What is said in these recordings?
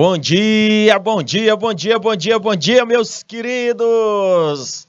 Bom dia, bom dia, bom dia, bom dia, bom dia, meus queridos!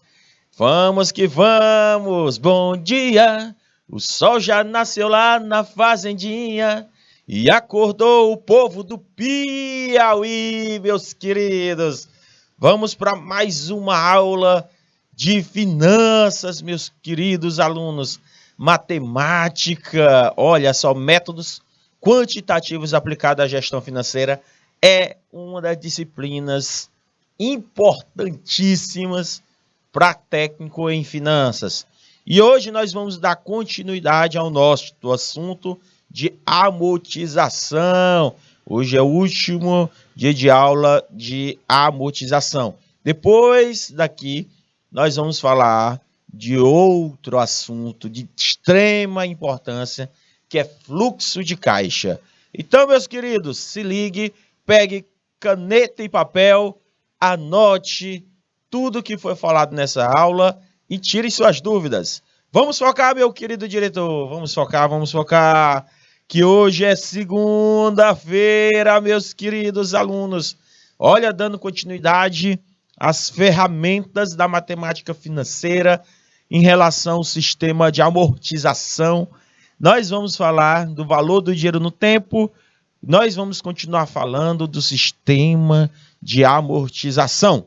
Vamos que vamos! Bom dia! O sol já nasceu lá na fazendinha e acordou o povo do Piauí, meus queridos! Vamos para mais uma aula de finanças, meus queridos alunos. Matemática, olha só, métodos quantitativos aplicados à gestão financeira é uma das disciplinas importantíssimas para técnico em finanças. E hoje nós vamos dar continuidade ao nosso assunto de amortização. Hoje é o último dia de aula de amortização. Depois daqui, nós vamos falar de outro assunto de extrema importância, que é fluxo de caixa. Então, meus queridos, se ligue, pegue caneta e papel, anote tudo que foi falado nessa aula e tire suas dúvidas. Vamos focar, meu querido diretor, vamos focar, que hoje é segunda-feira, meus queridos alunos. Olha, dando continuidade às ferramentas da matemática financeira em relação ao sistema de amortização. Nós vamos falar do valor do dinheiro no tempo. Nós vamos continuar falando do sistema de amortização.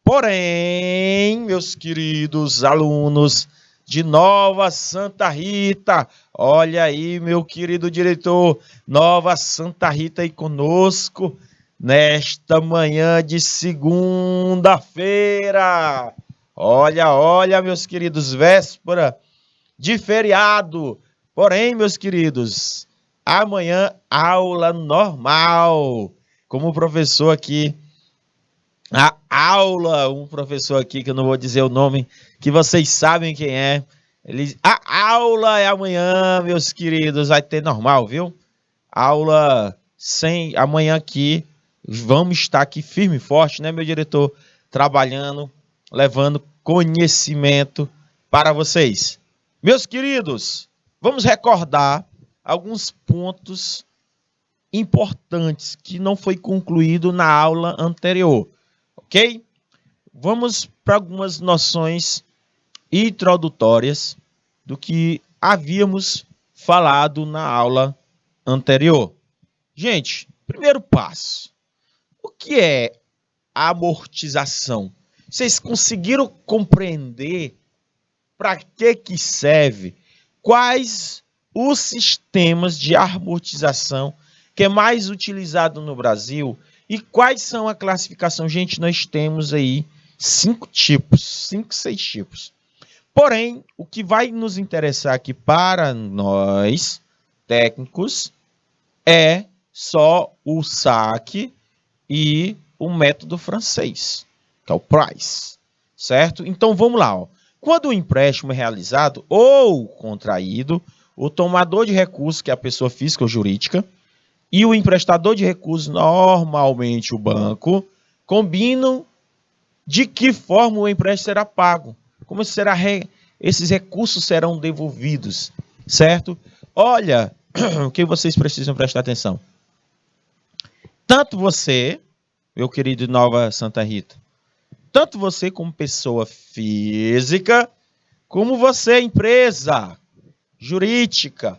Porém, meus queridos alunos de Nova Santa Rita, olha aí, meu querido diretor, Nova Santa Rita aí conosco nesta manhã de segunda-feira. Olha, meus queridos, véspera de feriado. Porém, meus queridos, amanhã aula normal. Como o professor aqui, um professor aqui que eu não vou dizer o nome, que vocês sabem quem é. A aula é amanhã, meus queridos, vai ter normal, viu? Aula amanhã aqui, vamos estar aqui firme e forte, né, meu diretor? Trabalhando, levando conhecimento para vocês. Meus queridos, vamos recordar alguns pontos importantes que não foi concluído na aula anterior, ok? Vamos para algumas noções introdutórias do que havíamos falado na aula anterior. Gente, primeiro passo, o que é amortização? Vocês conseguiram compreender para que serve? Quais os sistemas de amortização que é mais utilizado no Brasil e quais são a classificação? Gente, nós temos aí 5 tipos, 5, 6 tipos. Porém, o que vai nos interessar aqui para nós, técnicos, é só o saque e o método francês, que é o price, certo? Então, vamos lá, ó. Quando o empréstimo é realizado ou contraído, o tomador de recursos, que é a pessoa física ou jurídica, e o emprestador de recursos, normalmente o banco, combinam de que forma o empréstimo será pago, como esses recursos serão devolvidos, certo? Olha, o que vocês precisam prestar atenção. Tanto você, meu querido Nova Santa Rita, tanto você como pessoa física, como você, empresa jurídica.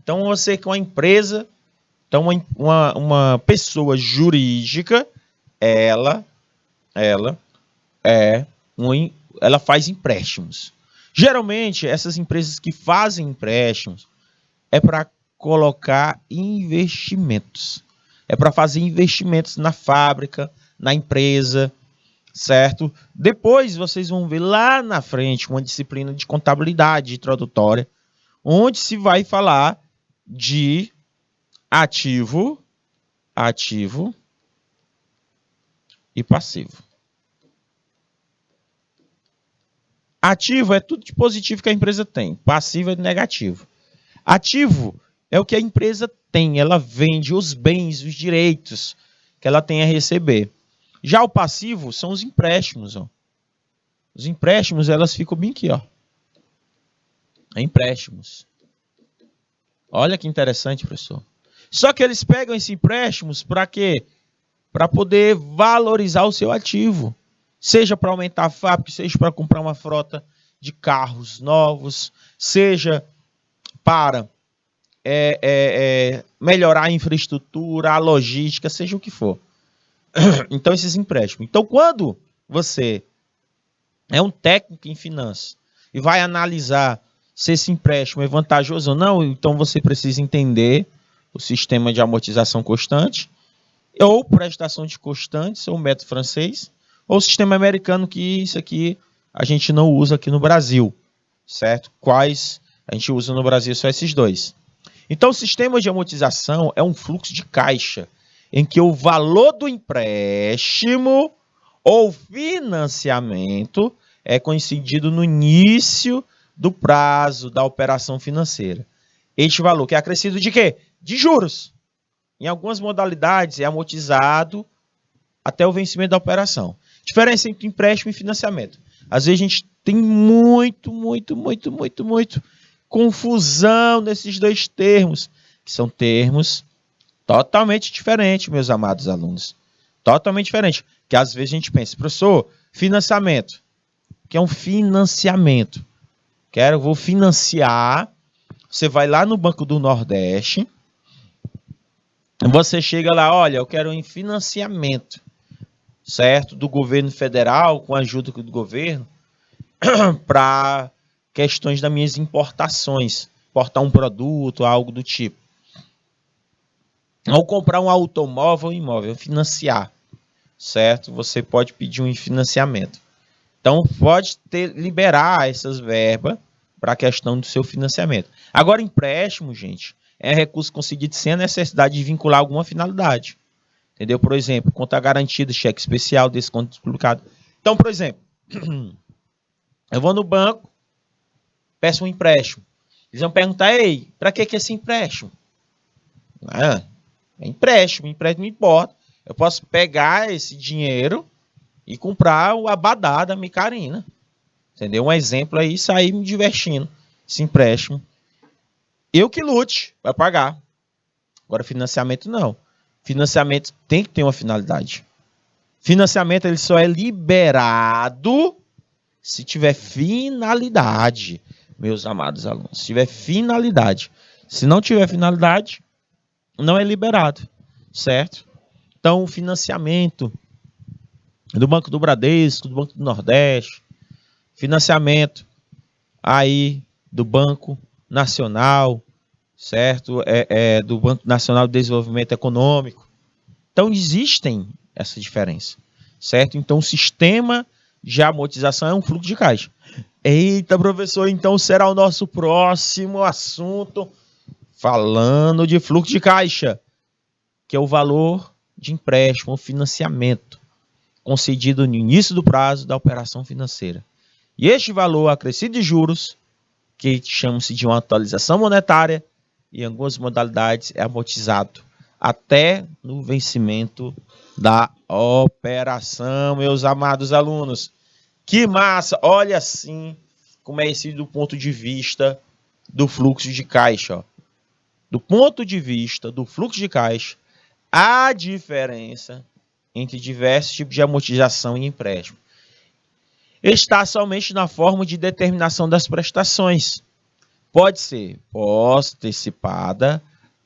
Então, você que é uma empresa, então uma pessoa jurídica, ela faz empréstimos. Geralmente, essas empresas que fazem empréstimos é para colocar investimentos. É para fazer investimentos na fábrica, na empresa, certo? Depois vocês vão ver lá na frente uma disciplina de contabilidade introdutória, onde se vai falar de ativo e passivo. Ativo é tudo de positivo que a empresa tem, passivo é de negativo. Ativo é o que a empresa tem, ela vende os bens, os direitos que ela tem a receber. Já o passivo são os empréstimos, ó. Os empréstimos, elas ficam bem aqui, ó. Empréstimos. Olha que interessante, professor. Só que eles pegam esses empréstimos para quê? para poder valorizar o seu ativo. Seja para aumentar a fábrica, seja para comprar uma frota de carros novos, seja para melhorar a infraestrutura, a logística, seja o que for. Então, esses empréstimos. Então, quando você é um técnico em finanças e vai analisar se esse empréstimo é vantajoso ou não, então você precisa entender o sistema de amortização constante, ou prestação de constantes, ou método francês, ou o sistema americano, que isso aqui a gente não usa aqui no Brasil, certo? Quais a gente usa no Brasil só esses dois. Então, o sistema de amortização é um fluxo de caixa em que o valor do empréstimo ou financiamento é coincidido no início do prazo da operação financeira. Este valor que é acrescido de quê? De juros. Em algumas modalidades é amortizado até o vencimento da operação. Diferença entre empréstimo e financiamento. Às vezes a gente tem muito confusão nesses dois termos, que são termos totalmente diferentes, meus amados alunos. Totalmente diferente. Que às vezes a gente pensa, professor, financiamento. O que é um financiamento? Vou financiar. Você vai lá no Banco do Nordeste, você chega lá, olha, eu quero um financiamento, certo? Do governo federal, com a ajuda do governo, para questões das minhas importações, importar um produto, algo do tipo. Ou comprar um automóvel ou imóvel, financiar, certo? Você pode pedir um financiamento. Então, pode liberar essas verbas para a questão do seu financiamento. Agora, empréstimo, gente, é recurso conseguido sem a necessidade de vincular alguma finalidade. Entendeu? Por exemplo, conta garantida, cheque especial, desconto publicado. Então, por exemplo, eu vou no banco, peço um empréstimo. Eles vão perguntar, ei, para que é esse empréstimo? É empréstimo não importa. Eu posso pegar esse dinheiro e comprar o abadá da Micarina. Entendeu? Um exemplo aí, sair me divertindo. Esse empréstimo. Eu que lute, vai pagar. Agora, financiamento não. Financiamento tem que ter uma finalidade. Financiamento ele só é liberado se tiver finalidade, meus amados alunos. Se tiver finalidade. Se não tiver finalidade, não é liberado, certo? Então, o financiamento do Banco do Bradesco, do Banco do Nordeste, financiamento aí do Banco Nacional, certo? Do Banco Nacional de Desenvolvimento Econômico. Então, existem essa diferença, certo? Então, o sistema de amortização é um fluxo de caixa. Eita, professor, então será o nosso próximo assunto, falando de fluxo de caixa, que é o valor de empréstimo ou financiamento concedido no início do prazo da operação financeira. E este valor acrescido de juros, que chama-se de uma atualização monetária, em algumas modalidades é amortizado até no vencimento da operação, meus amados alunos. Que massa! Olha assim como é esse do ponto de vista do fluxo de caixa. Ó. Do ponto de vista do fluxo de caixa, a diferença entre diversos tipos de amortização e empréstimo está somente na forma de determinação das prestações. Pode ser pós-antecipada,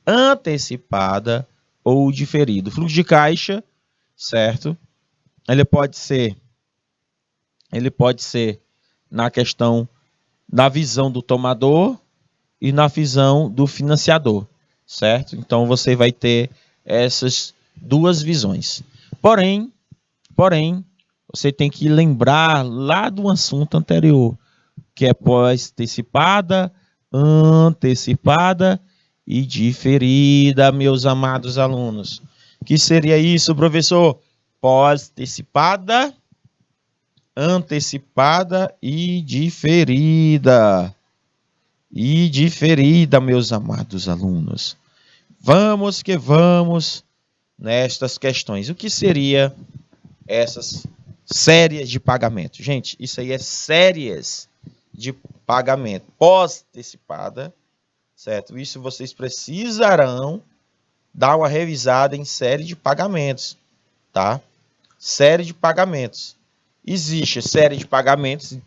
antecipada ou diferida. O fluxo de caixa, certo? Ele pode ser na questão da visão do tomador e na visão do financiador, certo? Então você vai ter essas duas visões. Porém, você tem que lembrar lá do assunto anterior, que é pós-antecipada, antecipada e diferida, meus amados alunos. Que seria isso, professor? Pós-antecipada, antecipada e diferida. E diferida, meus amados alunos. Vamos que vamos nestas questões. O que seria essas séries de pagamento? Gente, isso aí é séries de pagamento pós-antecipada, certo? Isso vocês precisarão dar uma revisada em série de pagamentos, tá? Série de pagamentos. Existe série de pagamentos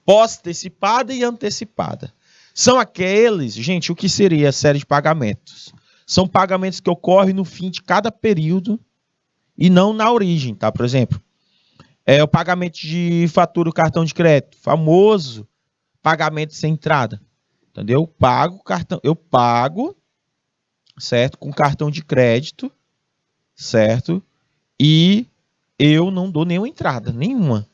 pós-antecipada e antecipada. São aqueles, gente, o que seria a série de pagamentos? São pagamentos que ocorrem no fim de cada período e não na origem, tá? Por exemplo, o pagamento de fatura do cartão de crédito, famoso pagamento sem entrada, entendeu? Eu pago, certo? Com cartão de crédito, certo? E eu não dou nenhuma entrada, nenhuma,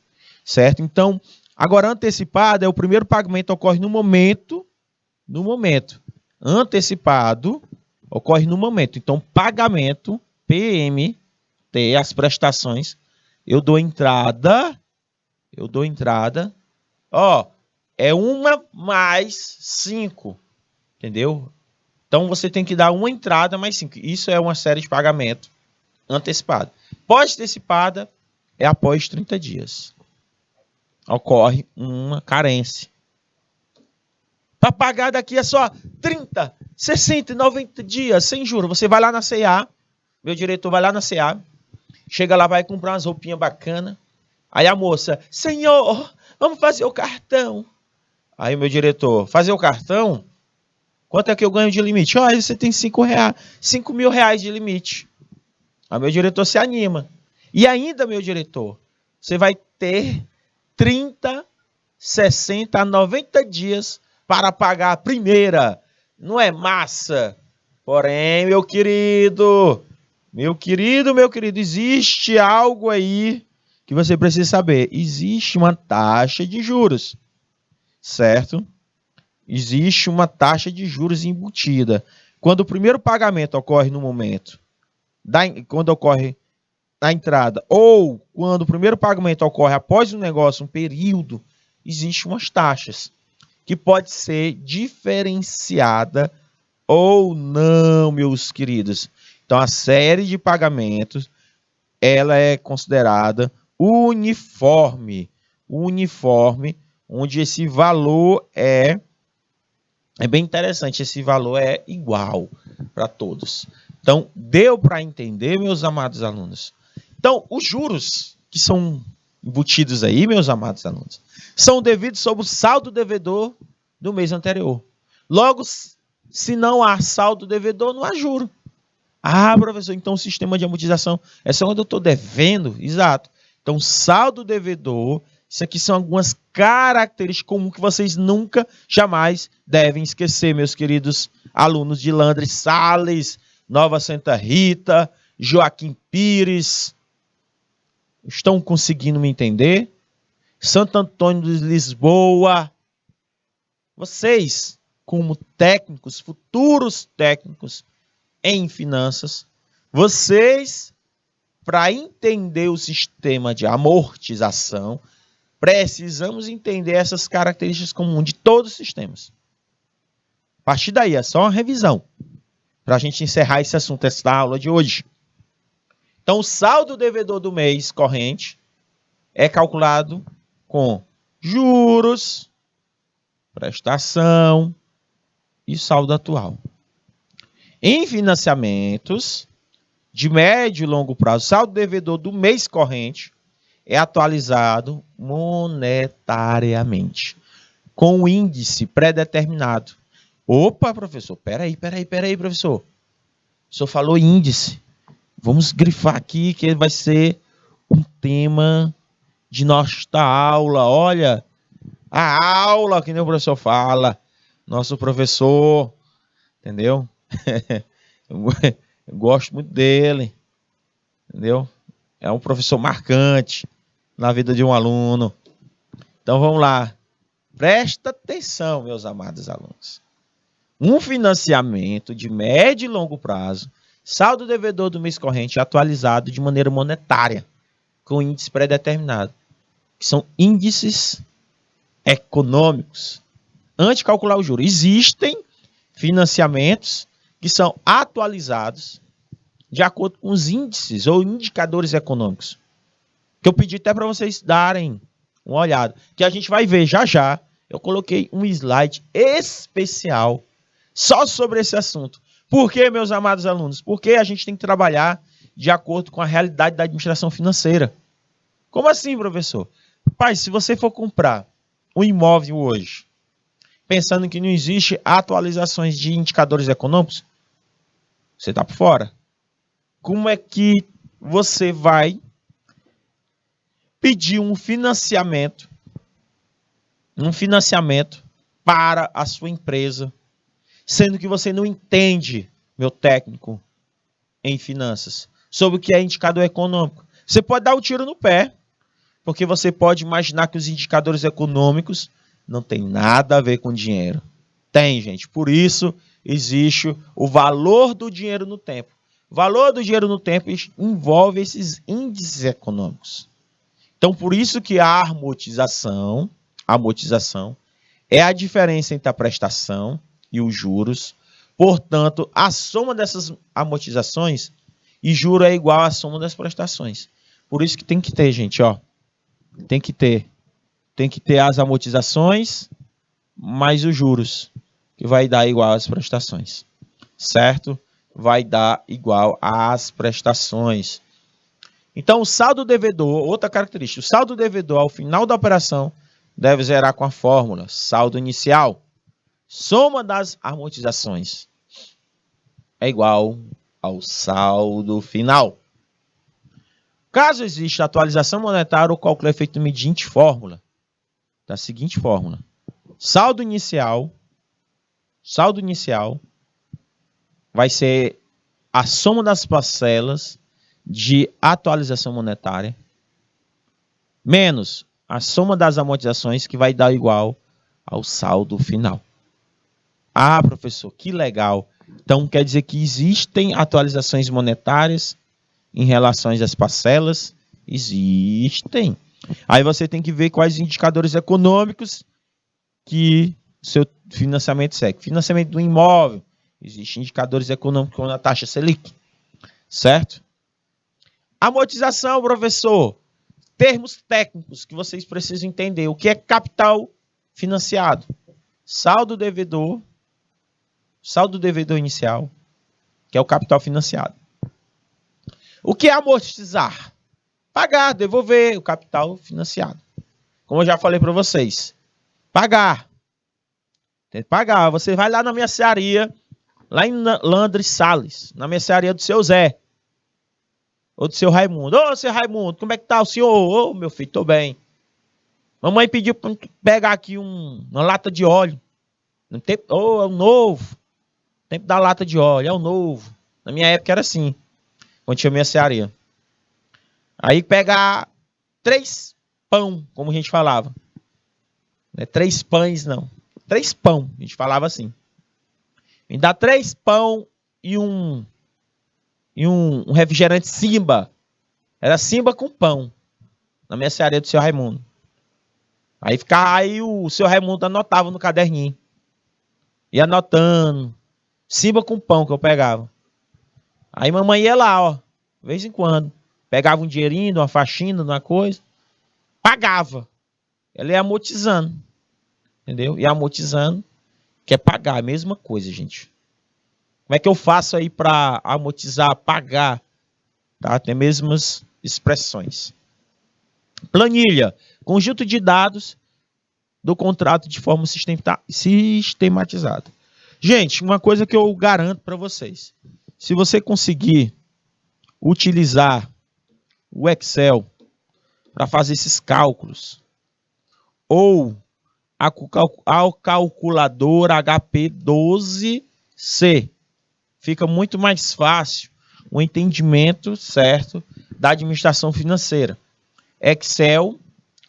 certo? Então, agora antecipado é o primeiro pagamento ocorre no momento, antecipado ocorre no momento. Então, pagamento, PMT, as prestações, eu dou entrada, ó, é 1 mais 5, entendeu? Então, você tem que dar uma entrada mais 5. Isso é uma série de pagamento antecipado. Pós-antecipada é após 30 dias. Ocorre uma carência. Para pagar daqui é só 30, 60, 90 dias, sem juros. Você vai lá na C&A, meu diretor vai lá na C&A, chega lá, vai comprar umas roupinhas bacanas. Aí a moça, senhor, vamos fazer o cartão. Aí o meu diretor, fazer o cartão? Quanto é que eu ganho de limite? Olha, você tem 5 mil reais de limite. Aí meu diretor se anima. E ainda, meu diretor, você vai ter 30, 60, 90 dias para pagar a primeira. Não é massa? Porém, meu querido, existe algo aí que você precisa saber. Existe uma taxa de juros, certo? Existe uma taxa de juros embutida. Quando o primeiro pagamento ocorre no momento, quando ocorre na entrada, ou quando o primeiro pagamento ocorre após um negócio, um período, existem umas taxas que pode ser diferenciada ou não, meus queridos. Então, a série de pagamentos, ela é considerada uniforme, onde esse valor é bem interessante, esse valor é igual para todos. Então, deu para entender, meus amados alunos? Então, os juros que são embutidos aí, meus amados alunos, são devidos sobre o saldo devedor do mês anterior. Logo, se não há saldo devedor, não há juro. Ah, professor, então o sistema de amortização é só quando eu estou devendo? Exato. Então, saldo devedor, isso aqui são algumas características comuns que vocês nunca, jamais devem esquecer, meus queridos alunos de Landres Sales, Nova Santa Rita, Joaquim Pires. Estão conseguindo me entender? Santo Antônio de Lisboa. Vocês, como técnicos, futuros técnicos em finanças, vocês, para entender o sistema de amortização, precisamos entender essas características comuns de todos os sistemas. A partir daí, é só uma revisão, para a gente encerrar esse assunto, essa aula de hoje. Então, o saldo devedor do mês corrente é calculado com juros, prestação e saldo atual. Em financiamentos de médio e longo prazo, o saldo devedor do mês corrente é atualizado monetariamente, com um índice pré-determinado. Opa, professor, peraí, professor. O senhor falou índice. Vamos grifar aqui que vai ser um tema de nossa aula. Olha, a aula que nem o professor fala. Nosso professor, entendeu? Eu gosto muito dele, entendeu? É um professor marcante na vida de um aluno. Então vamos lá. Presta atenção, meus amados alunos. Um financiamento de médio e longo prazo, saldo devedor do mês corrente atualizado de maneira monetária, com índice pré-determinado, que são índices econômicos. Antes de calcular o juro, existem financiamentos que são atualizados de acordo com os índices ou indicadores econômicos, que eu pedi até para vocês darem uma olhada, que a gente vai ver já já. Eu coloquei um slide especial só sobre esse assunto. Por quê, meus amados alunos? Porque a gente tem que trabalhar de acordo com a realidade da administração financeira. Como assim, professor? Pai, se você for comprar um imóvel hoje, pensando que não existe atualizações de indicadores econômicos, você está por fora. Como é que você vai pedir um financiamento para a sua empresa, sendo que você não entende, meu técnico em finanças, sobre o que é indicador econômico? Você pode dar um tiro no pé, porque você pode imaginar que os indicadores econômicos não tem nada a ver com dinheiro. Tem, gente. Por isso existe o valor do dinheiro no tempo. O valor do dinheiro no tempo envolve esses índices econômicos. Então, por isso que a amortização é a diferença entre a prestação e os juros. Portanto, a soma dessas amortizações e juro é igual à soma das prestações. Por isso que tem que ter, gente, ó. Tem que ter as amortizações mais os juros, que vai dar igual às prestações, certo? Vai dar igual às prestações. Então, o saldo devedor, outra característica, o saldo devedor ao final da operação deve zerar com a fórmula saldo inicial, soma das amortizações, é igual ao saldo final. Caso exista atualização monetária, o cálculo é feito mediante fórmula, da seguinte fórmula: saldo inicial vai ser a soma das parcelas de atualização monetária menos a soma das amortizações, que vai dar igual ao saldo final. Ah, professor, que legal. Então quer dizer que existem atualizações monetárias em relação às parcelas? Existem. Aí você tem que ver quais indicadores econômicos que seu financiamento segue. Financiamento do imóvel, existem indicadores econômicos como a taxa Selic, certo? Amortização, professor. Termos técnicos que vocês precisam entender. O que é capital financiado? Saldo devedor inicial, que é o capital financiado. O que é amortizar? Pagar, devolver o capital financiado. Como eu já falei para vocês. Pagar. Tem que pagar. Você vai lá na mercearia, lá em Landres Salles, na mercearia do seu Zé. Ou do seu Raimundo. Ô, seu Raimundo, como é que tá o senhor? Ô, meu filho, tô bem. Mamãe pediu para pegar aqui uma lata de óleo. No tempo, é o novo. Tempo da lata de óleo, é o novo. Na minha época era assim, quando tinha mercearia. Aí pegar 3 pão, como a gente falava. Não é 3 pães, não. 3 pão, a gente falava assim. Me dá 3 pão e um refrigerante Simba. Era Simba com pão. Na mercearia do seu Raimundo. Aí o seu Raimundo anotava no caderninho. Ia anotando. Simba com pão que eu pegava. Aí mamãe ia lá, ó. De vez em quando. Pegava um dinheirinho, uma faxina, uma coisa. Pagava. Ela ia amortizando. Entendeu? Ia amortizando. Que é pagar. A mesma coisa, gente. Como é que eu faço aí para amortizar, pagar? Tá? Tem as mesmas expressões. Planilha. Conjunto de dados do contrato de forma sistematizada. Gente, uma coisa que eu garanto para vocês. Se você conseguir utilizar o Excel para fazer esses cálculos, ou a calculadora HP12C, fica muito mais fácil o entendimento, certo, da administração financeira. Excel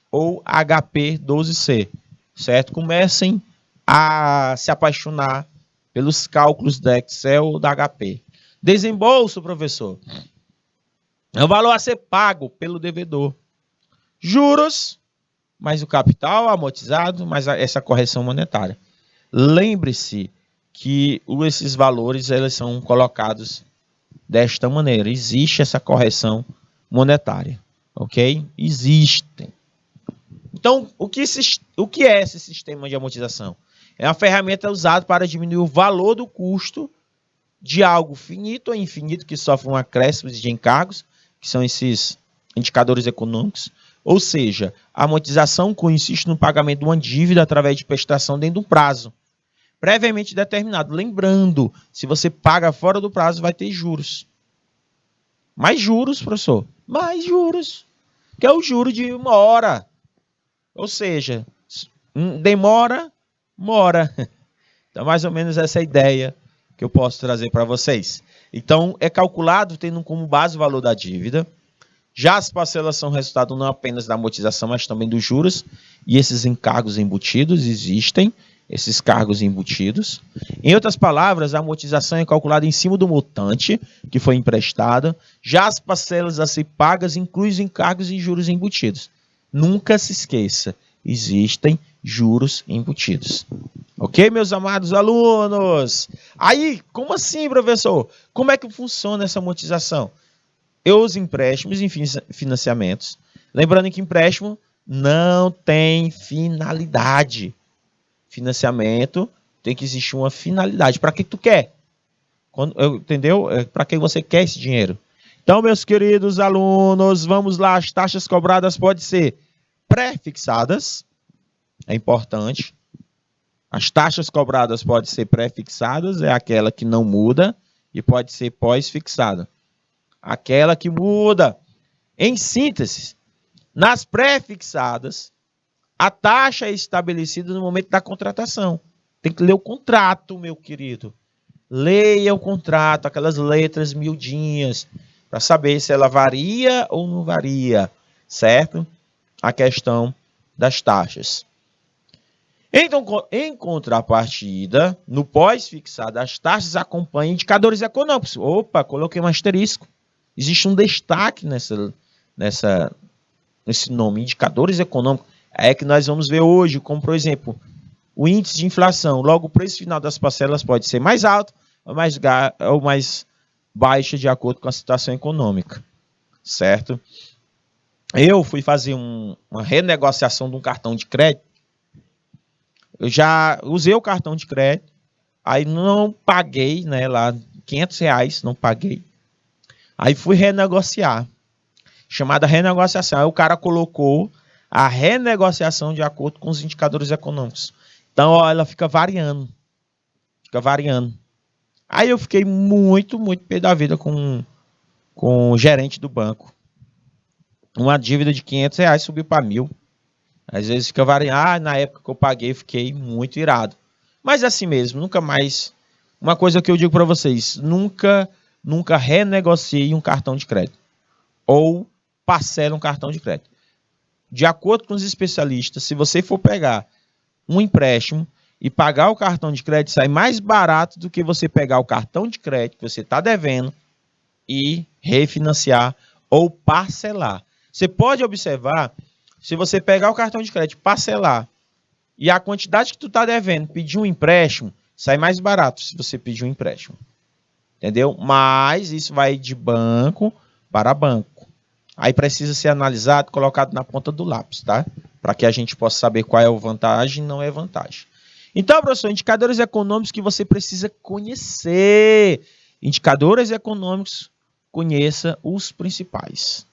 ou HP12C, certo? Comecem a se apaixonar pelos cálculos da Excel ou da HP. Desembolso, professor, é o valor a ser pago pelo devedor. Juros, mais o capital amortizado, mais essa correção monetária. Lembre-se que esses valores eles são colocados desta maneira. Existe essa correção monetária, ok? Existem. Então, o que é esse sistema de amortização? É uma ferramenta usada para diminuir o valor do custo de algo finito ou infinito que sofre um acréscimo de encargos, que são esses indicadores econômicos. Ou seja, a amortização consiste no pagamento de uma dívida através de prestação dentro de um prazo previamente determinado. Lembrando, se você paga fora do prazo, vai ter juros. Mais juros, professor. Mais juros. Que é o juro de uma hora. Ou seja, demora, mora. Então, mais ou menos essa é a ideia que eu posso trazer para vocês. Então, é calculado tendo como base o valor da dívida. Já as parcelas são resultado não apenas da amortização, mas também dos juros. E esses encargos embutidos existem. Esses cargos embutidos. Em outras palavras, a amortização é calculada em cima do montante que foi emprestado. Já as parcelas a ser pagas incluem os encargos e juros embutidos. Nunca se esqueça, existem juros embutidos. Ok, meus amados alunos? Aí, como assim, professor? Como é que funciona essa amortização? Eu uso empréstimos e financiamentos. Lembrando que empréstimo não tem finalidade. Financiamento tem que existir uma finalidade. Para que tu quer? Entendeu? Para que você quer esse dinheiro? Então, meus queridos alunos, vamos lá. As taxas cobradas podem ser pré-fixadas. É importante. As taxas cobradas podem ser pré-fixadas, é aquela que não muda, e pode ser pós-fixada. Aquela que muda. Em síntese, nas pré-fixadas, a taxa é estabelecida no momento da contratação. Tem que ler o contrato, meu querido. Leia o contrato, aquelas letras miudinhas, para saber se ela varia ou não varia, certo? A questão das taxas. Então, em contrapartida, no pós-fixado, as taxas acompanham indicadores econômicos. Opa, coloquei um asterisco. Existe um destaque nesse nome, indicadores econômicos. É que nós vamos ver hoje, como por exemplo, o índice de inflação. Logo, o preço final das parcelas pode ser mais alto ou mais baixo de acordo com a situação econômica, certo? Eu fui fazer uma renegociação de um cartão de crédito. Eu já usei o cartão de crédito, aí não paguei, né, lá R$500, não paguei. Aí fui renegociar, chamada renegociação. Aí o cara colocou a renegociação de acordo com os indicadores econômicos. Então, ó, ela fica variando. Aí eu fiquei muito pé da vida com o gerente do banco. Uma dívida de R$500 subiu para 1.000. Às vezes fica variando. Na época que eu paguei, fiquei muito irado. Mas é assim mesmo, nunca mais. Uma coisa que eu digo para vocês, nunca renegociei um cartão de crédito. Ou parcela um cartão de crédito. De acordo com os especialistas, se você for pegar um empréstimo e pagar o cartão de crédito, sai mais barato do que você pegar o cartão de crédito que você está devendo e refinanciar ou parcelar. Você pode observar, se você pegar o cartão de crédito, parcelar, e a quantidade que tu está devendo, pedir um empréstimo, sai mais barato se você pedir um empréstimo. Entendeu? Mas isso vai de banco para banco. Aí precisa ser analisado, colocado na ponta do lápis, tá? Para que a gente possa saber qual é a vantagem e não é vantagem. Então, professor, indicadores econômicos que você precisa conhecer. Indicadores econômicos, conheça os principais.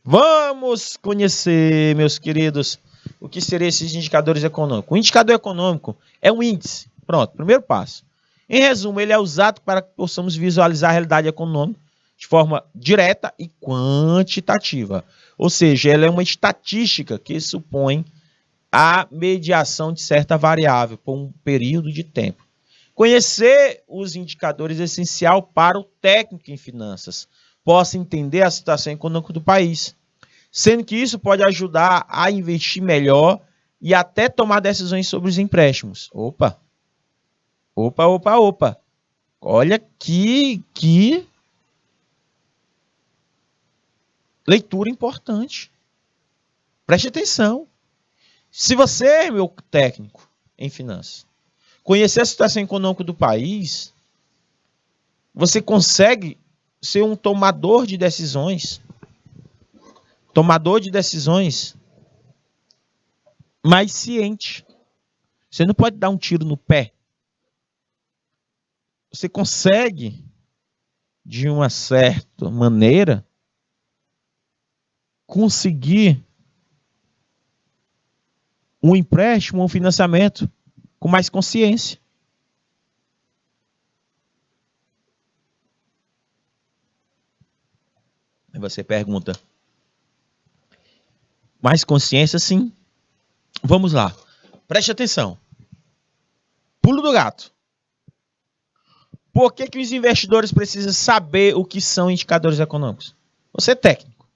Vamos conhecer, meus queridos, o que seriam esses indicadores econômicos. O indicador econômico é um índice. Pronto, primeiro passo. Em resumo, ele é usado para que possamos visualizar a realidade econômica de forma direta e quantitativa. Ou seja, ela é uma estatística que supõe a mediação de certa variável por um período de tempo. Conhecer os indicadores é essencial para o técnico em finanças possa entender a situação econômica do país, sendo que isso pode ajudar a investir melhor e até tomar decisões sobre os empréstimos. Opa! Olha que leitura importante. Preste atenção. Se você, meu técnico em finanças, conhecer a situação econômica do país, você consegue ser um tomador de decisões. Mais ciente. Você não pode dar um tiro no pé. Você consegue de uma certa maneira, conseguir um empréstimo, um financiamento com mais consciência. Aí você pergunta, mais consciência, sim. Vamos lá. Preste atenção. Pulo do gato. Por que os investidores precisam saber o que são indicadores econômicos? Você é técnico.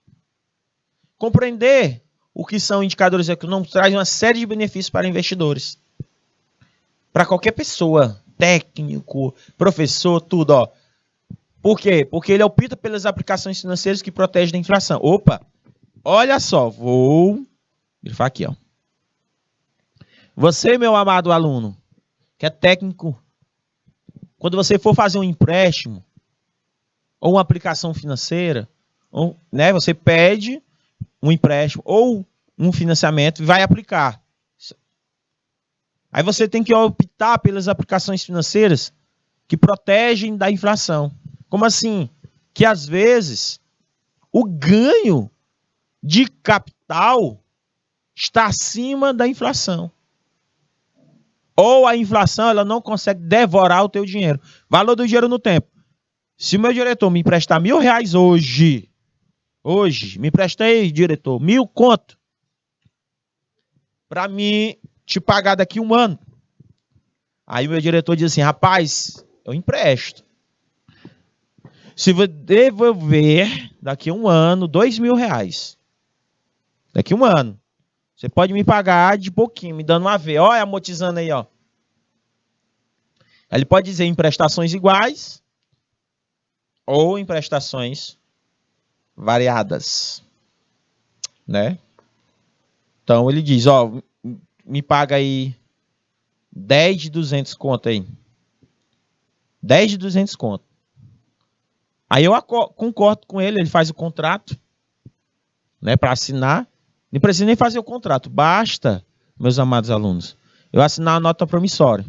Compreender o que são indicadores econômicos traz uma série de benefícios para investidores. Para qualquer pessoa, técnico, professor, tudo, ó. Por quê? Porque ele opta pelas aplicações financeiras que protegem da inflação. Opa, olha só, vou grifar aqui, ó. Você, meu amado aluno, que é técnico, quando você for fazer um empréstimo ou uma aplicação financeira, ou, né, você pede um empréstimo ou um financiamento e vai aplicar. Aí você tem que optar pelas aplicações financeiras que protegem da inflação. Como assim? Que às vezes o ganho de capital está acima da inflação. Ou a inflação ela não consegue devorar o teu dinheiro. Valor do dinheiro no tempo. Se o meu diretor me emprestar R$1.000 hoje, me empresta aí, diretor, 1.000 conto, para mim te pagar daqui um ano. Aí o meu diretor diz assim, rapaz, eu empresto. Se eu devolver daqui a um ano, R$2.000. Daqui a um ano. Você pode me pagar de pouquinho, me dando uma vez. Olha, amortizando aí, ó. Ele pode dizer em prestações iguais ou em prestações variadas, né? Então ele diz, ó, me paga aí 10 de 200 conto aí. 10 de 200 conto. Aí eu concordo com ele, ele faz o contrato, né, para assinar. Não precisa nem fazer o contrato, basta, meus amados alunos, eu assinar a nota promissória.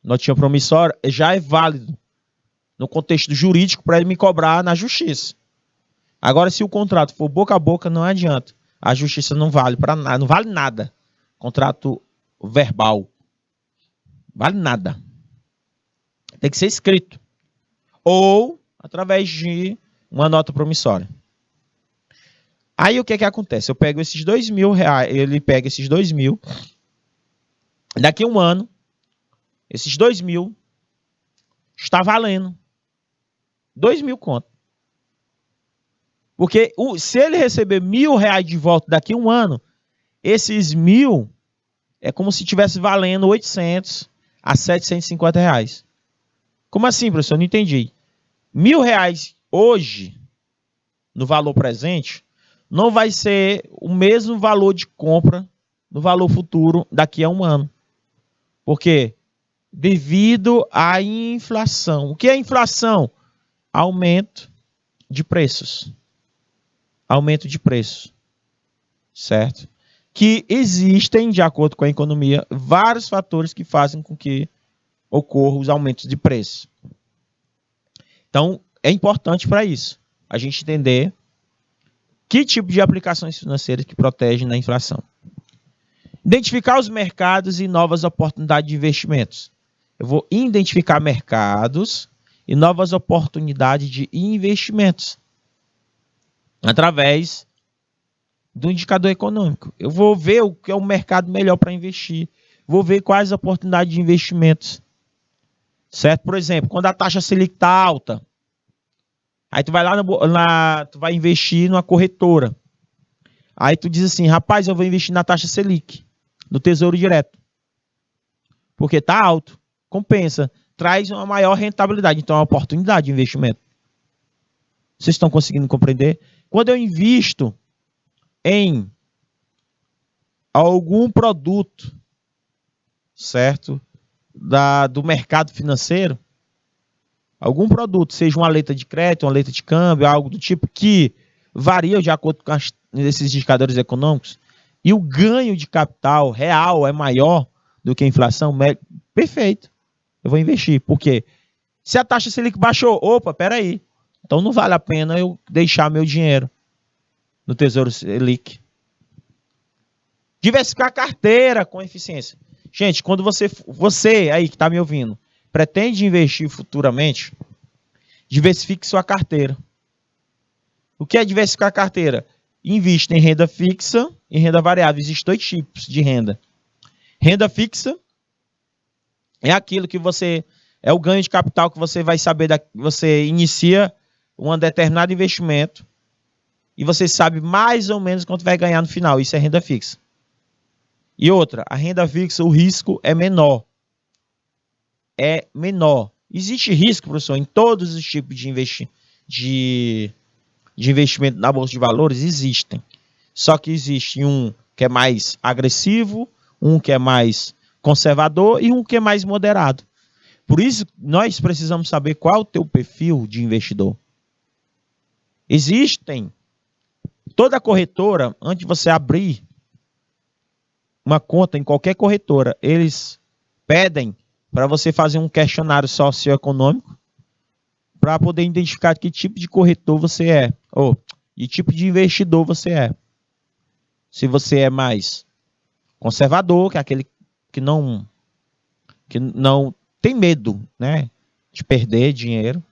Notinha promissória já é válido no contexto jurídico para ele me cobrar na justiça. Agora, se o contrato for boca a boca, não adianta. A justiça não vale para nada, não vale nada. Contrato verbal. Vale nada. Tem que ser escrito. Ou através de uma nota promissória. Aí o que acontece? Eu pego esses R$2.000, ele pega esses 2.000. Daqui a um ano, esses 2.000 está valendo 2.000 conto. Porque se ele receber R$1.000 de volta daqui a um ano, esses 1.000 é como se estivesse valendo 800 a R$750. Como assim, professor? Não entendi. R$1.000 hoje, no valor presente, não vai ser o mesmo valor de compra no valor futuro daqui a um ano. Por quê? Devido à inflação. O que é inflação? Aumento de preços. Aumento de preços. Certo? Que existem, de acordo com a economia, vários fatores que fazem com que ocorram os aumentos de preço. Então, é importante para isso, a gente entender que tipo de aplicações financeiras que protegem da inflação. Identificar os mercados e novas oportunidades de investimentos. Eu vou identificar mercados e novas oportunidades de investimentos através do indicador econômico. Eu vou ver o que é o mercado melhor para investir. Vou ver quais oportunidades de investimentos. Certo? Por exemplo, quando a taxa Selic está alta, aí tu vai lá tu vai investir numa corretora. Aí tu diz assim, rapaz, eu vou investir na taxa Selic, no Tesouro Direto. Porque está alto, compensa, traz uma maior rentabilidade. Então é uma oportunidade de investimento. Vocês estão conseguindo compreender? Quando eu invisto em algum produto, certo? Do mercado financeiro, algum produto, seja uma letra de crédito, uma letra de câmbio, algo do tipo que varia de acordo com esses indicadores econômicos, e o ganho de capital real é maior do que a inflação, perfeito, eu vou investir. Por quê? Se a taxa Selic baixou, opa, peraí. Então não vale a pena eu deixar meu dinheiro no Tesouro Selic. Diversificar a carteira com eficiência. Gente, quando você aí que está me ouvindo, pretende investir futuramente, diversifique sua carteira. O que é diversificar a carteira? Invista em renda fixa e renda variável. Existem 2 tipos de renda. Renda fixa é aquilo que é o ganho de capital que você vai saber, você inicia um determinado investimento e você sabe mais ou menos quanto vai ganhar no final. Isso é renda fixa. E outra, a renda fixa, o risco é menor. É menor. Existe risco, professor, em todos os tipos de investimento na Bolsa de Valores? Existem. Só que existe um que é mais agressivo, um que é mais conservador e um que é mais moderado. Por isso, nós precisamos saber qual é o teu perfil de investidor. Existem. Toda corretora, antes de você abrir uma conta em qualquer corretora, eles pedem para você fazer um questionário socioeconômico para poder identificar que tipo de corretor você é, ou que tipo de investidor você é. Se você é mais conservador, que é aquele que não tem medo, né, de perder dinheiro.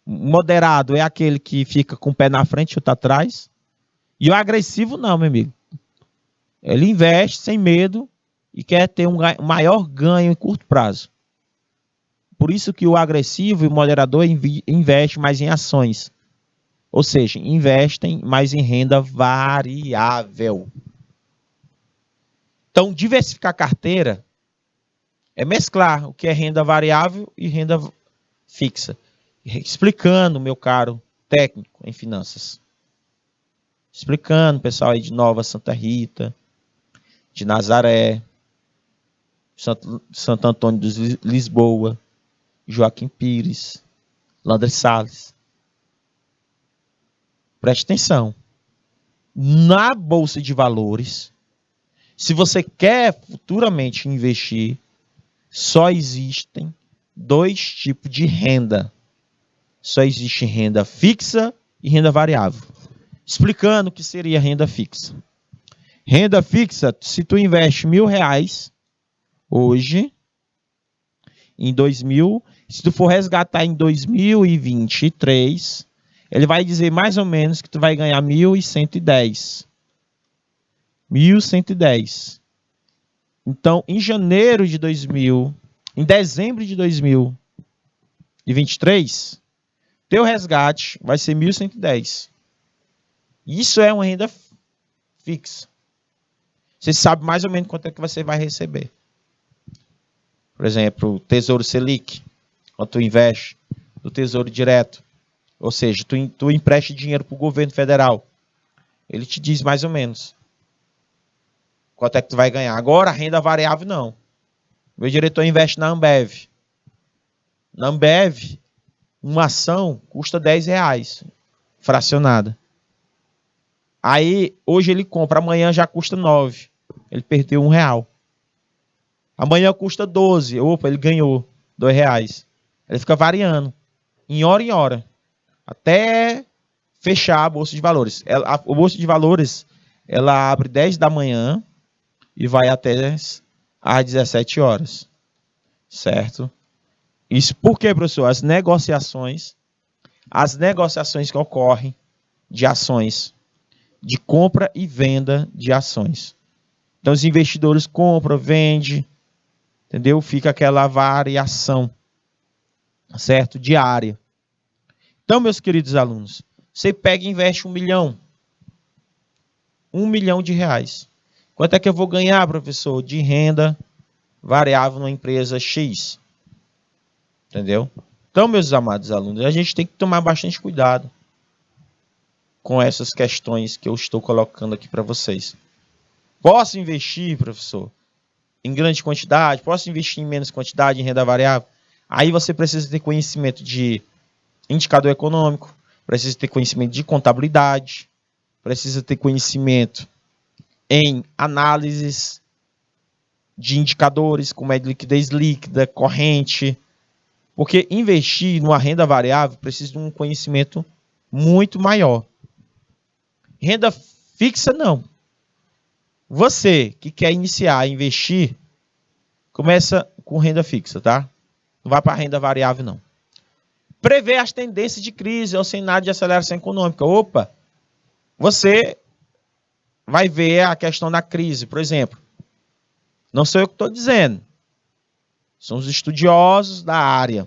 Moderado é aquele que fica com o pé na frente e outro atrás. E o agressivo não, meu amigo. Ele investe sem medo e quer ter um maior ganho em curto prazo. Por isso que o agressivo e o moderador investe mais em ações. Ou seja, investem mais em renda variável. Então, diversificar a carteira é mesclar o que é renda variável e renda fixa. Explicando, meu caro técnico em finanças. Explicando, pessoal aí de Nova Santa Rita, de Nazaré, Santo Antônio de Lisboa, Joaquim Pires, Landre Salles. Preste atenção. Na Bolsa de Valores, se você quer futuramente investir, só existem 2 tipos de renda. Só existe renda fixa e renda variável. Explicando o que seria renda fixa. Renda fixa, se tu investe R$1.000 hoje, em 2000, se tu for resgatar em 2023, ele vai dizer mais ou menos que tu vai ganhar 1.110. 1.110. Então, em dezembro de 2023, teu resgate vai ser 1.110. Isso é uma renda fixa. Você sabe mais ou menos quanto é que você vai receber. Por exemplo, o Tesouro Selic, quando tu investe no Tesouro Direto, ou seja, tu empresta dinheiro para o governo federal, ele te diz mais ou menos quanto é que tu vai ganhar. Agora, a renda variável, não. Meu diretor investe na Ambev. Na Ambev, uma ação custa R$10, fracionada. Aí, hoje ele compra, amanhã já custa 9. Ele perdeu R$1. Amanhã custa 12. Opa, ele ganhou R$2. Ele fica variando, em hora, até fechar a Bolsa de Valores. A Bolsa de Valores, ela abre 10 da manhã e vai até às 17 horas. Certo? Isso porque, professor, as negociações que ocorrem de ações, de compra e venda de ações. Então, os investidores compram, vendem, entendeu? Fica aquela variação, certo? Diária. Então, meus queridos alunos, você pega e investe R$1 milhão. R$1 milhão. Quanto é que eu vou ganhar, professor, de renda variável numa empresa X? Entendeu? Então, meus amados alunos, a gente tem que tomar bastante cuidado com essas questões que eu estou colocando aqui para vocês. Posso investir, professor, em grande quantidade? Posso investir em menos quantidade em renda variável? Aí você precisa ter conhecimento de indicador econômico, precisa ter conhecimento de contabilidade, precisa ter conhecimento em análises de indicadores, como é de liquidez líquida, corrente, Porque investir numa renda variável precisa de um conhecimento muito maior. Renda fixa, não. Você que quer iniciar a investir, começa com renda fixa, tá? Não vai para renda variável, não. Prever as tendências de crise ou cenário de aceleração econômica. Opa! Você vai ver a questão da crise, por exemplo. Não sou eu que estou dizendo. São os estudiosos da área.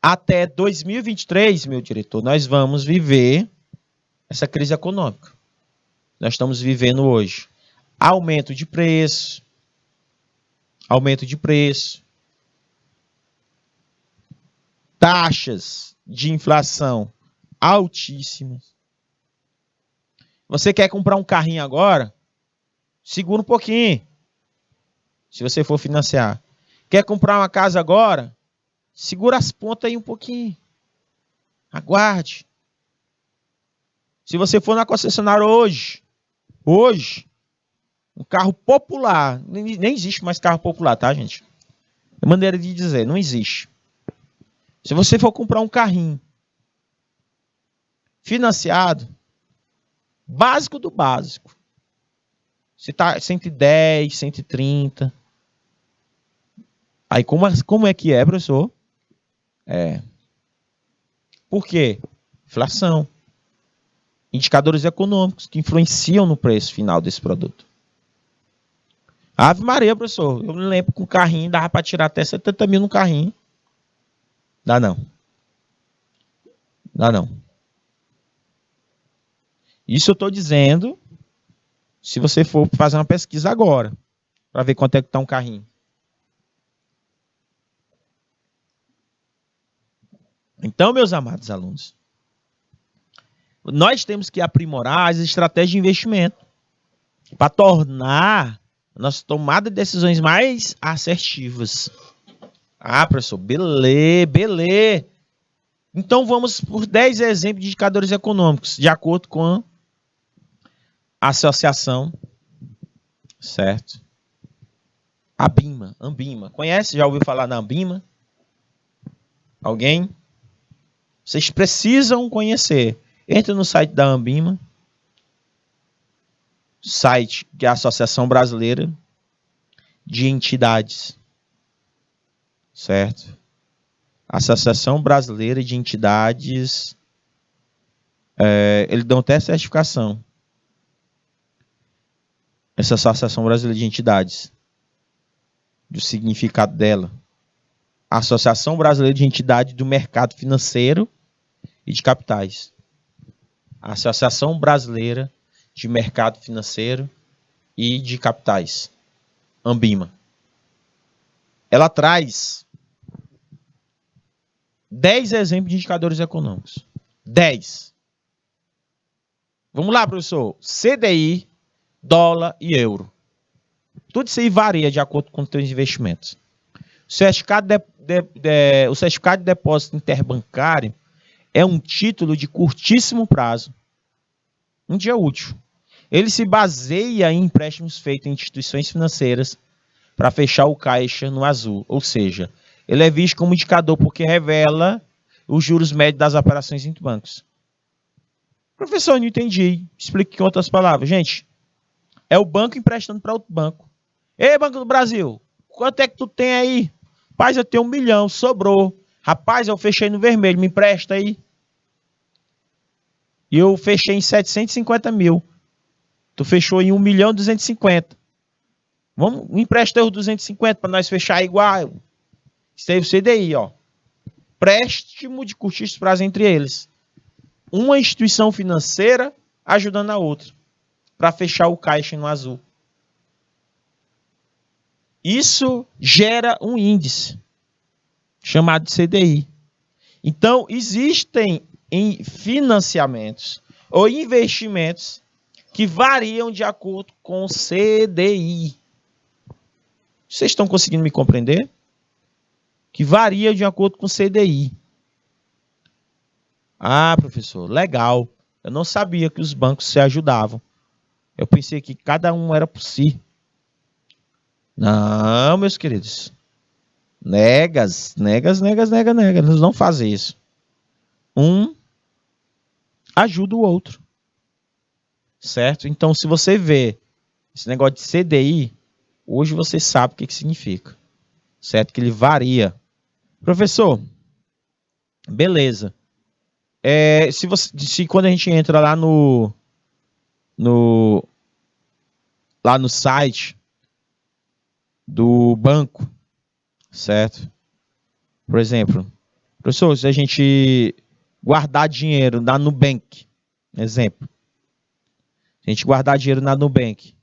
Até 2023, meu diretor, nós vamos viver essa crise econômica. Nós estamos vivendo hoje. Aumento de preço. Taxas de inflação altíssimas. Você quer comprar um carrinho agora? Segura um pouquinho. Se você for financiar. Quer comprar uma casa agora? Segura as pontas aí um pouquinho. Aguarde. Se você for na concessionária hoje, um carro popular, nem existe mais carro popular, tá, gente? É maneira de dizer, não existe. Se você for comprar um carrinho financiado, básico do básico, você tá 110, 130. Aí como é que é, professor? Por quê? Inflação. Indicadores econômicos que influenciam no preço final desse produto. Ave Maria, professor. Eu me lembro que um carrinho dava para tirar até 70 mil no carrinho. Dá não. Isso eu estou dizendo se você for fazer uma pesquisa agora, para ver quanto é que está um carrinho. Então, meus amados alunos, nós temos que aprimorar as estratégias de investimento para tornar a nossa tomada de decisões mais assertivas. Ah, professor, beleza. Então, vamos por 10 exemplos de indicadores econômicos, de acordo com a associação, certo? Ambima. Conhece? Já ouviu falar na Ambima? Alguém? Vocês precisam conhecer. Entra no site da Ambima, site que é a Associação Brasileira de Entidades, certo? Associação Brasileira de Entidades, eles dão até certificação. Essa Associação Brasileira de Entidades, do significado dela. Associação Brasileira de Entidades do Mercado Financeiro e de Capitais. Associação Brasileira de Mercado Financeiro e de Capitais. Ambima. Ela traz 10 exemplos de indicadores econômicos. 10. Vamos lá, professor. CDI, dólar e euro. Tudo isso aí varia de acordo com os seus investimentos. O certificado de depósito interbancário é um título de curtíssimo prazo, um dia útil. Ele se baseia em empréstimos feitos em instituições financeiras para fechar o caixa no azul, ou seja, ele é visto como indicador porque revela os juros médios das operações entre bancos. Professor, não entendi. Explique em outras palavras. Gente, é o banco emprestando para outro banco. Ei, Banco do Brasil, quanto é que tu tem aí? Rapaz, eu tenho 1 milhão, sobrou. Rapaz, eu fechei no vermelho, me empresta aí. E eu fechei em 750 mil. Tu fechou em 1 milhão e 250. Vamos, me empresta os 250 para nós fechar igual. Isso aí é o CDI, ó. Préstimo de curtíssimo prazo entre eles. Uma instituição financeira ajudando a outra para fechar o caixa no azul. Isso gera um índice chamado de CDI. Então, existem financiamentos ou investimentos que variam de acordo com o CDI. Vocês estão conseguindo me compreender? Que varia de acordo com o CDI. Ah, professor, legal. Eu não sabia que os bancos se ajudavam. Eu pensei que cada um era por si. Não, meus queridos. Negas. Eles não fazem isso. Um ajuda o outro. Certo? Então, se você vê esse negócio de CDI, hoje você sabe o que significa. Certo? Que ele varia. Professor, beleza. Se quando a gente entra lá no site do banco, certo? Por exemplo, professor, se a gente guardar dinheiro na Nubank, exemplo, se a gente guardar dinheiro na Nubank,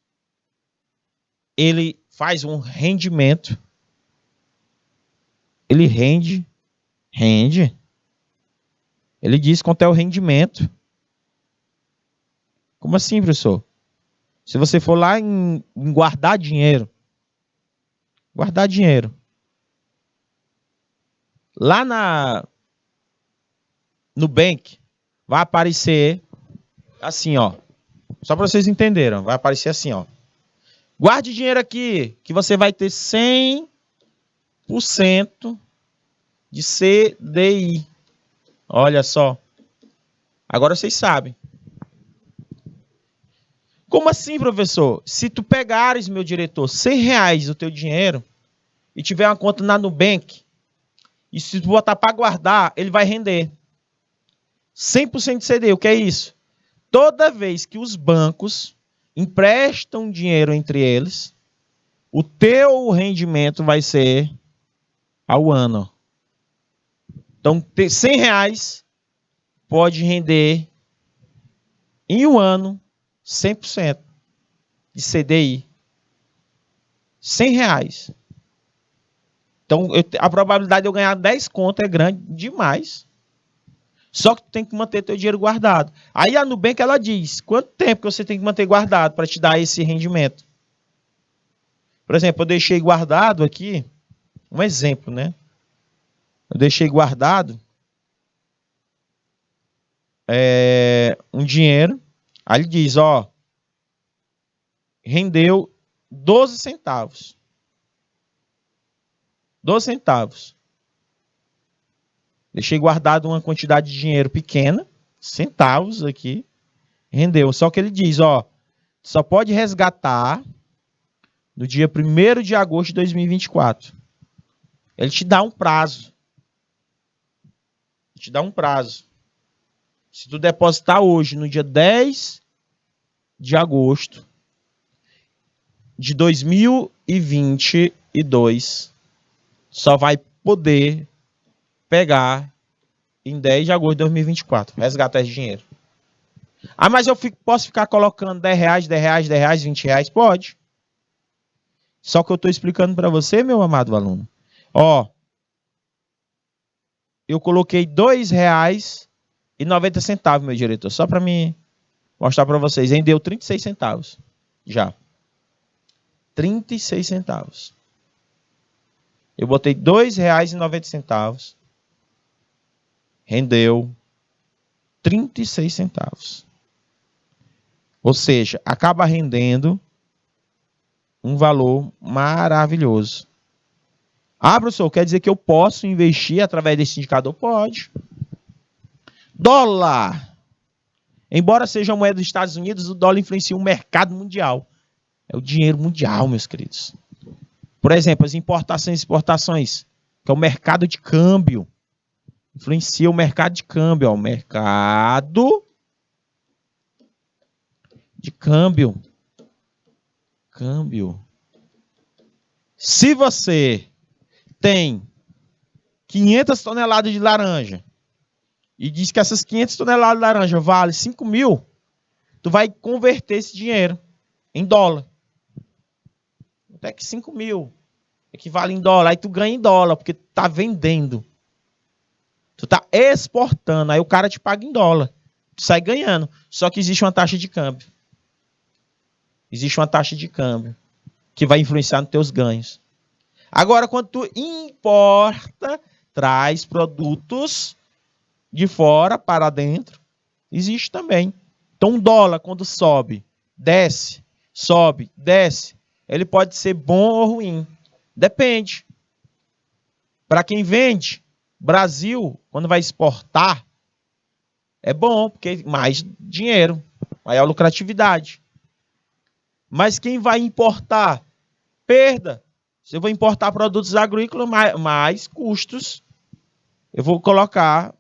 ele faz um rendimento, ele rende, ele diz quanto é o rendimento. Como assim, professor? Se você for lá em guardar dinheiro, lá no Bank, vai aparecer assim, ó. Só para vocês entenderem, vai aparecer assim, ó. Guarde dinheiro aqui, que você vai ter 100% de CDI. Olha só. Agora vocês sabem. Como assim, professor? Se tu pegares, meu diretor, R$100 do teu dinheiro e tiver uma conta na Nubank, e se tu botar para guardar, ele vai render 100% de CDI. O que é isso? Toda vez que os bancos emprestam dinheiro entre eles, o teu rendimento vai ser ao ano. Então, R$100 pode render em um ano 100% de CDI. R$100. Então, a probabilidade de eu ganhar 10 conto é grande demais. Só que tu tem que manter teu dinheiro guardado. Aí a Nubank, ela diz quanto tempo que você tem que manter guardado para te dar esse rendimento. Por exemplo, eu deixei guardado aqui, um exemplo, né? Eu deixei guardado um dinheiro. Aí ele diz, ó, rendeu 12 centavos. 12 centavos. Deixei guardado uma quantidade de dinheiro pequena, centavos aqui, rendeu. Só que ele diz, ó, só pode resgatar no dia 1º de agosto de 2024. Ele te dá um prazo. Se tu depositar hoje, no dia 10 de agosto de 2022, só vai poder pegar em 10 de agosto de 2024. Resgatar esse dinheiro. Ah, mas eu posso ficar colocando R$10, R$20? Pode. Só que eu estou explicando para você, meu amado aluno. Ó, eu coloquei R$2,90, meu diretor, só para me mostrar para vocês. Rendeu 36 centavos. Já. 36 centavos. Eu botei R$2,90. Rendeu 36 centavos. Ou seja, acaba rendendo um valor maravilhoso. Ah, professor, quer dizer que eu posso investir através desse indicador? Pode. Dólar. Embora seja a moeda dos Estados Unidos, o dólar influencia o mercado mundial. É o dinheiro mundial, meus queridos. Por exemplo, as importações e exportações, que é o mercado de câmbio. Influencia o mercado de câmbio. Ó, o mercado de câmbio. Se você tem 500 toneladas de laranja e diz que essas 500 toneladas de laranja valem 5 mil, tu vai converter esse dinheiro em dólar. Até que 5 mil equivale em dólar. Aí tu ganha em dólar, porque tu tá vendendo. Tu tá exportando. Aí o cara te paga em dólar. Tu sai ganhando. Só que existe uma taxa de câmbio. Que vai influenciar nos teus ganhos. Agora, quando tu importa, traz produtos de fora para dentro, existe também. Então, o dólar, quando sobe, desce, ele pode ser bom ou ruim. Depende. Para quem vende, Brasil, quando vai exportar, é bom, porque mais dinheiro, maior lucratividade. Mas quem vai importar, perda. Se eu vou importar produtos agrícolas, mais custos eu vou colocar,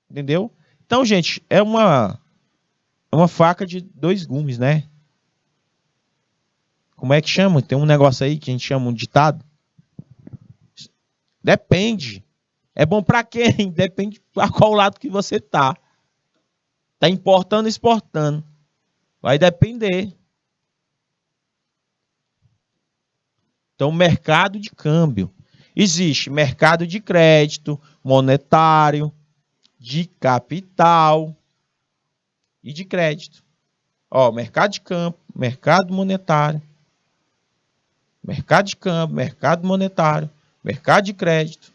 entendeu? Então, gente, é uma faca de dois gumes, né? Como é que chama? Tem um negócio aí que a gente chama um ditado. Depende. É bom para quem? Depende para qual lado que você tá. Tá importando, exportando. Vai depender. Então, mercado de câmbio. Existe mercado de crédito, monetário, de capital e de crédito. Ó, mercado de câmbio, mercado monetário, mercado de câmbio, mercado monetário, mercado de crédito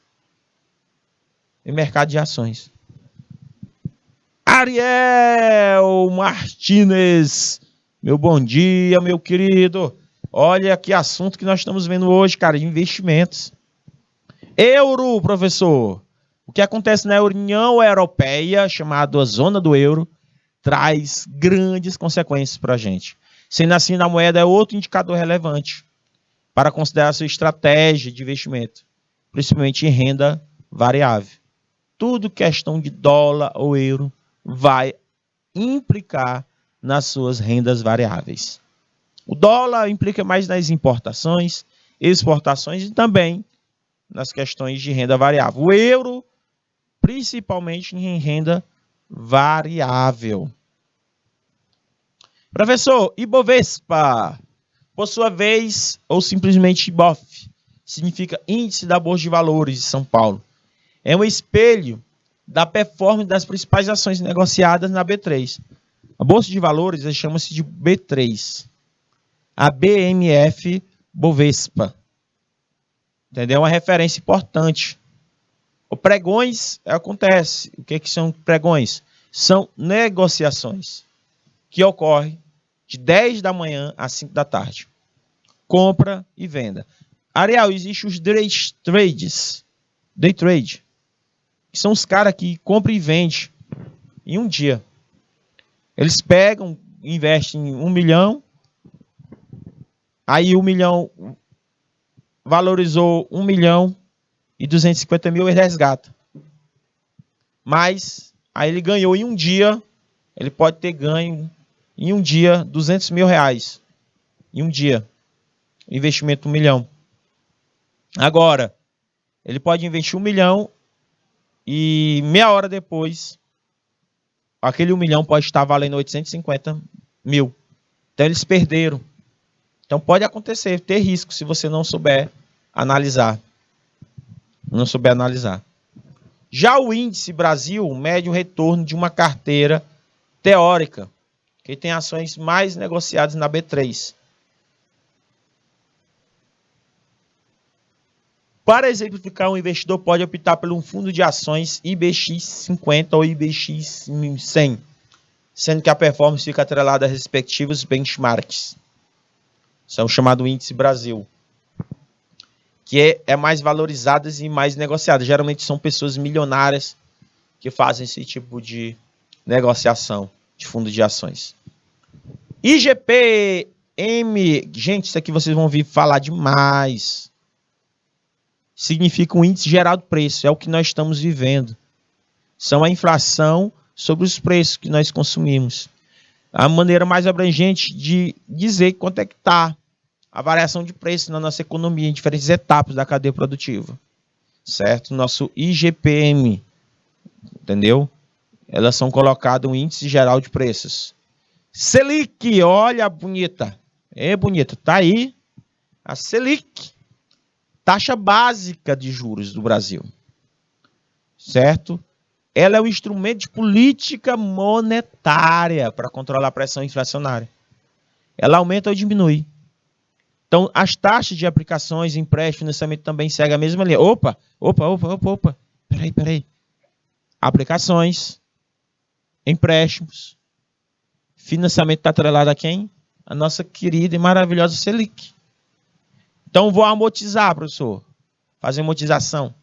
e mercado de ações. Ariel Martínez, meu bom dia, meu querido. Olha que assunto que nós estamos vendo hoje, cara, de investimentos. Euro, professor. O que acontece na União Europeia, chamada Zona do Euro, traz grandes consequências para a gente. Sendo assim, a moeda é outro indicador relevante para considerar sua estratégia de investimento, principalmente em renda variável. Tudo questão de dólar ou euro vai implicar nas suas rendas variáveis. O dólar implica mais nas importações, exportações e também nas questões de renda variável. O euro, principalmente em renda variável. Professor, Ibovespa, por sua vez, ou simplesmente IBOF, significa Índice da Bolsa de Valores de São Paulo. É um espelho da performance das principais ações negociadas na B3. A Bolsa de Valores chama-se de B3. A BMF Bovespa. Entendeu? É uma referência importante. O pregões acontece. O que são pregões? São negociações que ocorrem de 10 da manhã às 5 da tarde. Compra e venda. Ariel, existe os day trade, que são os caras que compram e vendem em um dia. Eles pegam, investem em 1 milhão, aí 1 milhão valorizou 1 milhão e 250 mil, ele resgata. Mas aí ele ganhou em um dia, ele pode ter ganho em um dia 200 mil reais. Em um dia. Investimento 1 milhão. Agora, ele pode investir 1 milhão e meia hora depois, aquele 1 milhão pode estar valendo 850 mil. Então eles perderam. Então pode acontecer, ter risco se você não souber analisar. Não souber analisar. Já o índice Brasil mede o retorno de uma carteira teórica, que tem ações mais negociadas na B3. Para exemplificar, um investidor pode optar por um fundo de ações IBX50 ou IBX100, sendo que a performance fica atrelada a respectivos benchmarks. São chamados índice Brasil, que é mais valorizadas e mais negociadas. Geralmente são pessoas milionárias que fazem esse tipo de negociação de fundo de ações. IGPM, gente, isso aqui vocês vão ouvir falar demais. Significa um índice geral de preço, é o que nós estamos vivendo. São a inflação sobre os preços que nós consumimos. A maneira mais abrangente de dizer quanto é que está a variação de preço na nossa economia em diferentes etapas da cadeia produtiva. Certo? Nosso IGPM, entendeu? Elas são colocadas no índice geral de preços. Selic, olha bonita. É bonita, tá aí. A Selic, taxa básica de juros do Brasil. Certo? Ela é um instrumento de política monetária para controlar a pressão inflacionária. Ela aumenta ou diminui. Então, as taxas de aplicações, empréstimo, financiamento também seguem a mesma linha. Opa. Peraí. Aplicações, empréstimos, financiamento está atrelado a quem? A nossa querida e maravilhosa Selic. Então, vou amortizar, professor. Fazer amortização.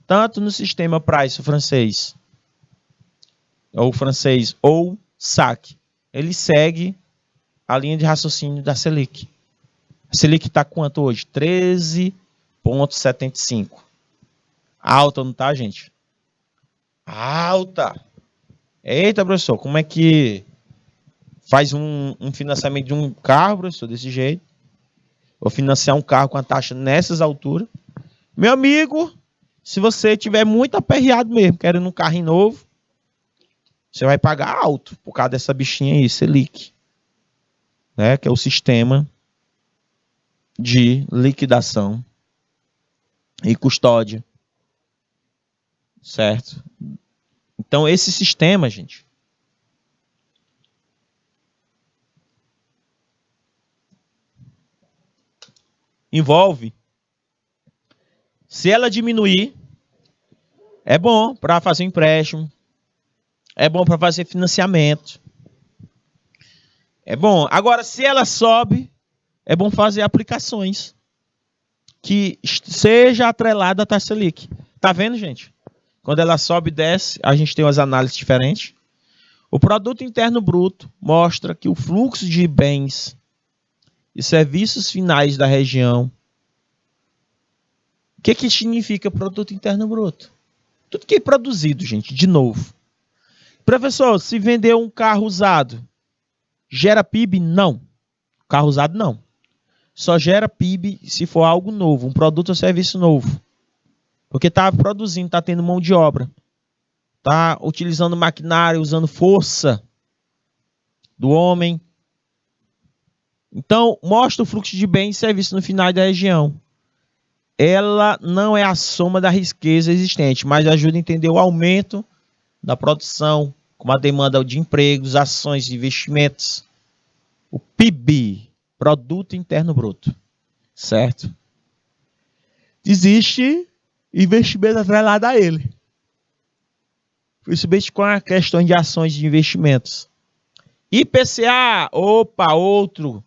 tanto no sistema Price francês, ou SAC, ele segue a linha de raciocínio da Selic. A Selic está quanto hoje? 13,75. Alta, não tá, gente? Alta! Eita, professor, como é que faz um financiamento de um carro, professor, desse jeito? Ou financiar um carro com a taxa nessas alturas? Meu amigo, se você tiver muito aperreado mesmo, querendo um carrinho novo, você vai pagar alto por causa dessa bichinha aí, Selic, né? Que é o sistema de liquidação e custódia, certo? Então, esse sistema, gente, envolve, se ela diminuir, é bom para fazer empréstimo, é bom para fazer financiamento, é bom. Agora, se ela sobe, é bom fazer aplicações que seja atrelada à taxa Selic. Tá vendo, gente? Quando ela sobe e desce, a gente tem umas análises diferentes. O produto interno bruto mostra que o fluxo de bens e serviços finais da região. O que significa produto interno bruto? Tudo que é produzido, gente, de novo. Professor, se vender um carro usado, gera PIB? Não. Carro usado, não. Só gera PIB se for algo novo, um produto ou serviço novo. Porque está produzindo, está tendo mão de obra. Está utilizando maquinário, usando força do homem. Então, mostra o fluxo de bens e serviços no final da região. Ela não é a soma da riqueza existente, mas ajuda a entender o aumento da produção, como a demanda de empregos, ações, investimentos. O PIB, Produto Interno Bruto, certo? Existe investimento atrelado a ele. Principalmente com a questão de ações de investimentos. IPCA, outro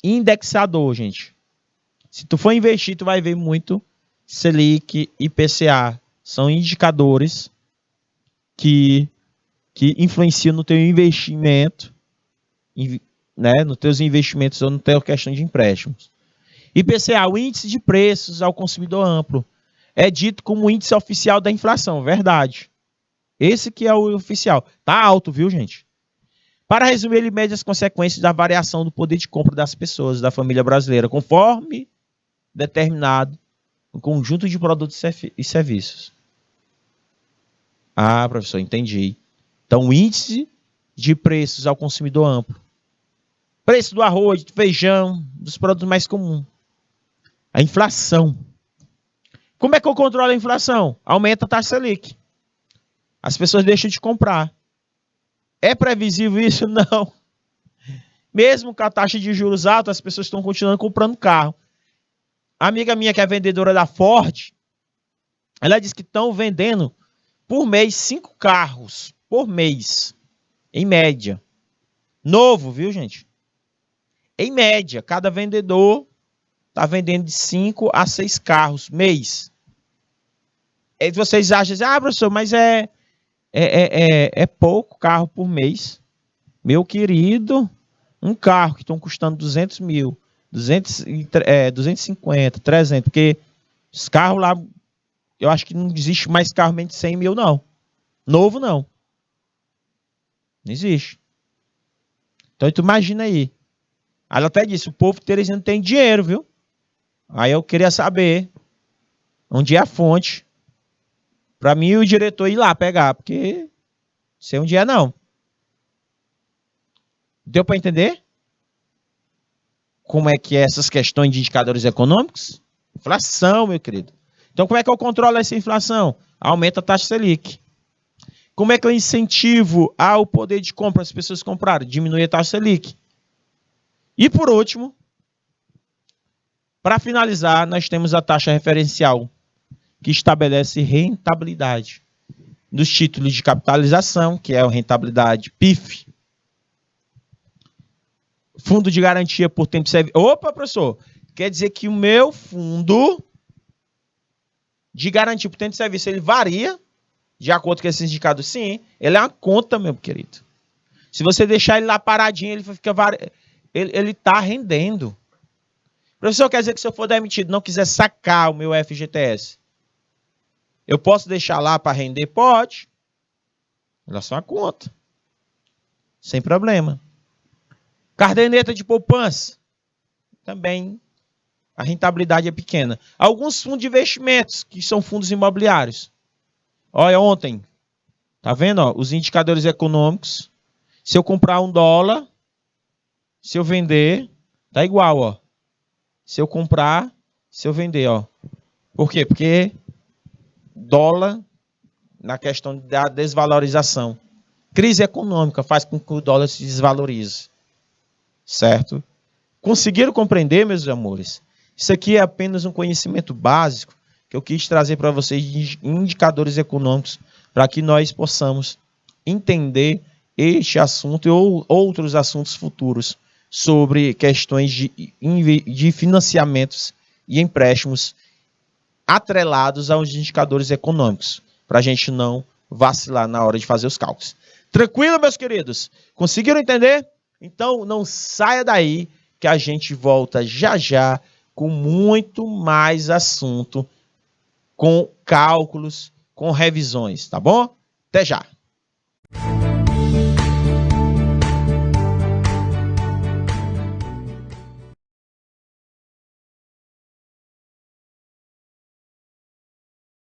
indexador, gente. Se tu for investir, tu vai ver muito Selic, IPCA. São indicadores que influenciam no teu investimento, né, nos teus investimentos ou no teu questão de empréstimos. IPCA, o índice de preços ao consumidor amplo, é dito como o índice oficial da inflação, verdade. Esse que é o oficial. Tá alto, viu, gente? Para resumir, ele mede as consequências da variação do poder de compra das pessoas, da família brasileira, conforme determinado um conjunto de produtos e serviços. Ah, professor, entendi. Então, o índice de preços ao consumidor amplo. Preço do arroz, do feijão, dos produtos mais comuns. A inflação. Como é que eu controlo a inflação? Aumenta a taxa Selic. As pessoas deixam de comprar. É previsível isso? Não. Mesmo com a taxa de juros alta, as pessoas estão continuando comprando carro. A amiga minha que é vendedora da Ford, ela disse que estão vendendo por mês 5 carros. Por mês. Em média. Novo, viu, gente? Em média, cada vendedor está vendendo de 5 a 6 carros mês. E vocês acham assim, professor, mas é pouco carro por mês. Meu querido, um carro que estão custando 200 mil, 250, 300, porque os carros lá, eu acho que não existe mais carro menos de 100 mil, não. Novo, não. Não existe. Então, tu imagina aí. Ela até disse, o povo teresino tem dinheiro, viu? Aí eu queria saber onde é a fonte para mim o diretor ir lá pegar, porque sei onde é não. Deu para entender? Como é que é essas questões de indicadores econômicos? Inflação, meu querido. Então, como é que eu controlo essa inflação? Aumenta a taxa Selic. Como é que eu incentivo ao poder de compra as pessoas comprarem? Diminui a taxa Selic. E por último, para finalizar, nós temos a taxa referencial, que estabelece rentabilidade dos títulos de capitalização, que é a rentabilidade PIF. Fundo de garantia por tempo de serviço. Opa, professor, quer dizer que o meu fundo de garantia por tempo de serviço, ele varia de acordo com esses indicadores. Sim, ele é uma conta, meu querido. Se você deixar ele lá paradinho, ele fica ele está rendendo. Professor, quer dizer que se eu for demitido não quiser sacar o meu FGTS, eu posso deixar lá para render? Pode. Ela é só uma conta. Sem problema. Caderneta de poupança. Também a rentabilidade é pequena. Alguns fundos de investimentos, que são fundos imobiliários. Olha, ontem, tá vendo? Ó, os indicadores econômicos. Se eu comprar $1, se eu vender, tá igual, ó. Se eu comprar, se eu vender, ó. Por quê? Porque dólar, na questão da desvalorização. Crise econômica faz com que o dólar se desvalorize. Certo? Conseguiram compreender, meus amores? Isso aqui é apenas um conhecimento básico que eu quis trazer para vocês de indicadores econômicos para que nós possamos entender este assunto ou outros assuntos futuros sobre questões de financiamentos e empréstimos atrelados aos indicadores econômicos, para a gente não vacilar na hora de fazer os cálculos. Tranquilo, meus queridos? Conseguiram entender? Então, não saia daí, que a gente volta já já com muito mais assunto, com cálculos, com revisões, tá bom? Até já!